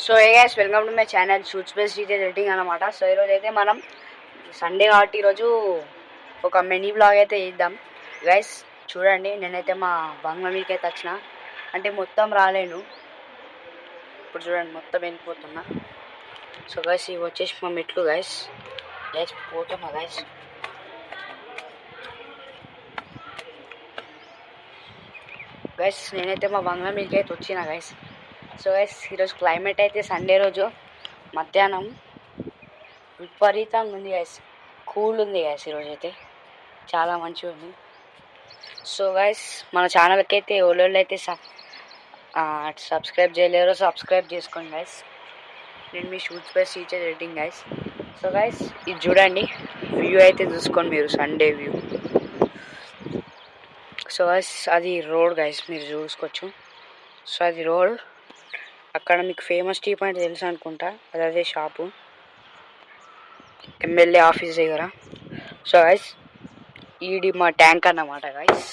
So A guys welcome to my channel shoots base detail editing అనమాట. So ఈరోజు అయితే మనం సండే కాబట్టి ఈరోజు ఒక మినీ బ్లాగ్ అయితే ఇద్దాం గైస్. చూడండి, నేనైతే మా బంగ్లా మీదకి అయితే వచ్చిన, అంటే మొత్తం రాలేను. ఇప్పుడు చూడండి మొత్తం వెళ్ళిపోతున్నా. సో గైస్ ఇవి వచ్చేసి మా మెట్లు గైస్. గైస్ పోతున్నా గైస్. గైస్ నేనైతే మా బంగ్లా మీదకి అయితే వచ్చిన గైస్. సో గైస్ ఈరోజు క్లైమేట్ అయితే సండే రోజు మధ్యాహ్నం విపరీతంగా ఉంది గైస్. కూల్ ఉంది గైస్, ఈరోజు అయితే చాలా మంచిగా ఉంది. సో గైస్ మన ఛానల్కి అయితే ఎవరోళ్ళు అయితే సబ్స్క్రైబ్ చేయలేరో సబ్స్క్రైబ్ చేసుకోండి గైస్. నేను మీ shoots base teacher editing guys. So guys ఇది చూడండి, వ్యూ అయితే చూసుకోండి మీరు, సండే వ్యూ. సో గైస్ అది రోడ్ గైస్, మీరు చూసుకోవచ్చు. సో అది రోడ్, అక్కడ మీకు ఫేమస్ టీ పాయింట్ తెలుసు అనుకుంటా, అదే షాపు ఎమ్మెల్యే ఆఫీస్ దగ్గర. సో గైస్ ఇది మా ట్యాంక్ అన్నమాట గైస్.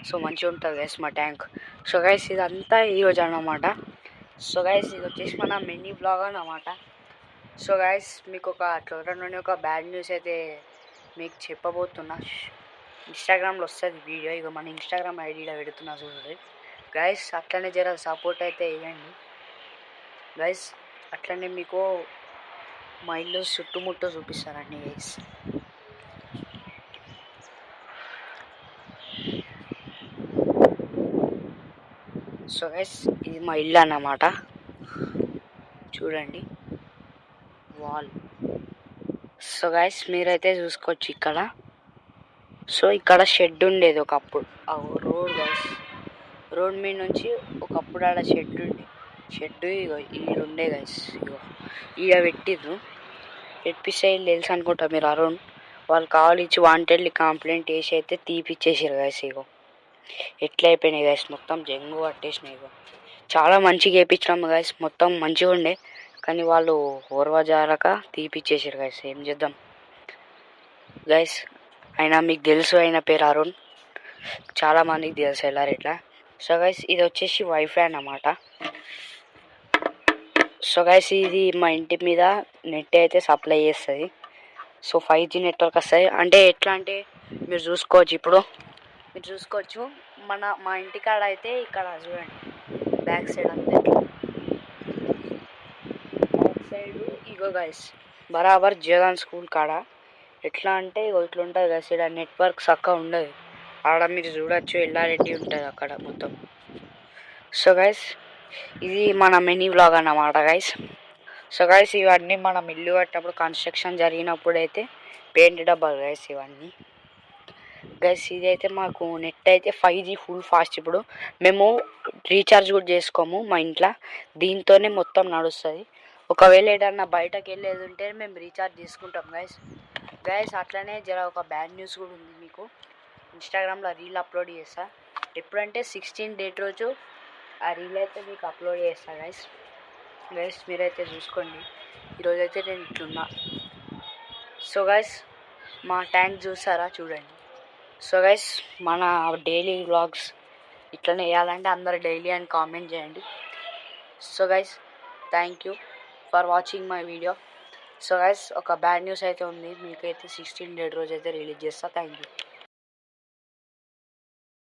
సో మంచిగా ఉంటుంది గైస్ మా ట్యాంక్. సో గైస్ ఇదంతా ఈరోజు అన్నమాట. సో గైస్ ఇది వచ్చేసి మన మినీ బ్లాగ్ అన్నమాట. సో గైస్ మీకు ఒక త్వరలోనే ఒక బ్యాడ్ న్యూస్ అయితే మీకు చెప్పబోతున్నా. ఇన్స్టాగ్రామ్లో వస్తుంది వీడియో, ఇక మన ఇన్స్టాగ్రామ్ ఐడీలో పెడుతున్నా చూడండి గైస్. అట్లనే జర సపోర్ట్ అయితే ఇవ్వండి గైస్. అట్లనే మీకు మా ఇల్లు చుట్టుముట్టు చూపిస్తానండి గైస్. సో గైస్ ఇది మా ఇల్లు అన్నమాట. చూడండి వాల్. సో గైస్ మీరైతే చూసుకోవచ్చు ఇక్కడ. సో ఇక్కడ షెడ్ ఉండేది ఒకప్పుడు, రోడ్ గైస్. రోడ్ మీద నుంచి ఒకప్పుడు ఆడ షెడ్ ఇగో ఈడ ఉండే గైస్. ఇగో ఈడ పెట్టిర్రు, పెట్టిస్తే తెలుసు అనుకుంటా మీరు అరౌండ్. వాళ్ళు కావాలి ఇచ్చి వాంటెడ్లీ కంప్లైంట్ వేసి అయితే తీపిచ్చేసారు గైస్. ఇగో ఎట్లా అయిపోయినాయి గైస్, మొత్తం జంగు పట్టేసినాయి. ఇగో చాలా మంచిగా వేయించినాము గైస్, మొత్తం మంచిగా ఉండే, కానీ వాళ్ళు ఓర్వజారక తీపిచ్చేసారు గైస్. ఏం చేద్దాం గైస్. అయినా మీకు తెలుసు, ఆయన పేరు అరుణ్, చాలా మందికి తెలుసు ఎలా ఇట్లా. సో గైస్ ఇది వచ్చేసి వైఫై అన్నమాట. సో గైస్ ఇది మా ఇంటి మీద నెట్ అయితే సప్లై చేస్తుంది. సో 5G నెట్వర్క్ వస్తుంది. అంటే ఎట్లా అంటే మీరు చూసుకోవచ్చు, ఇప్పుడు మీరు చూసుకోవచ్చు మా ఇంటికాడ అయితే ఇక్కడ చూడండి బ్యాక్ సైడ్ అంతే, బ్యాక్ సైడ్ ఇగో గైస్ బరాబర్ జగన్ స్కూల్ కాడ ఎట్లా అంటే ఇగో ఇట్లా ఉంటుంది గైస్. ఇక్కడ నెట్వర్క్ చక్కగా ఉండదు, ఆడ మీరు చూడొచ్చు ఎల్లారెడ్డి ఉంటుంది అక్కడ మొత్తం. సో గైస్ ఇది మన మినీ వ్లాగ్ అన్నమాట గైస్. సో గైస్ ఇవన్నీ మనం ఇల్లు కట్టేటప్పుడు కన్స్ట్రక్షన్ జరిగినప్పుడు అయితే పెయింట్ డబ్బాలు గైస్ ఇవన్నీ గైస్. ఇదైతే మాకు నెట్ అయితే 5G ఫుల్ ఫాస్ట్. ఇప్పుడు మేము రీఛార్జ్ కూడా చేసుకోము మా ఇంట్లో, దీంతోనే మొత్తం నడుస్తుంది. ఒకవేళ ఏదన్నా బయటకు వెళ్ళేది ఉంటే మేము రీఛార్జ్ చేసుకుంటాం గైస్. అట్లనే జర ఒక బ్యాడ్ న్యూస్ కూడా ఉంది మీకు. ఇన్స్టాగ్రామ్లో రీల్ అప్లోడ్ చేస్తా, ఎప్పుడంటే 16 డేట్ రోజు ఆ రీల్ అయితే మీకు అప్లోడ్ చేస్తా గైస్. మీరైతే చూసుకోండి. ఈరోజైతే నేను ఇట్లున్నా. సో గైస్ మా ట్యాంక్ చూసారా, చూడండి. సో గైస్ మన డైలీ వ్లాగ్స్ ఇట్లనే వేయాలంటే అందరు డైలీ అని కామెంట్ చేయండి. So guys thank you for watching my video. So guys ఒక బ్యాడ్ న్యూస్ అయితే ఉంది, మీకైతే 16 డేట్ రోజు అయితే రిలీజ్ చేస్తా. Thank you.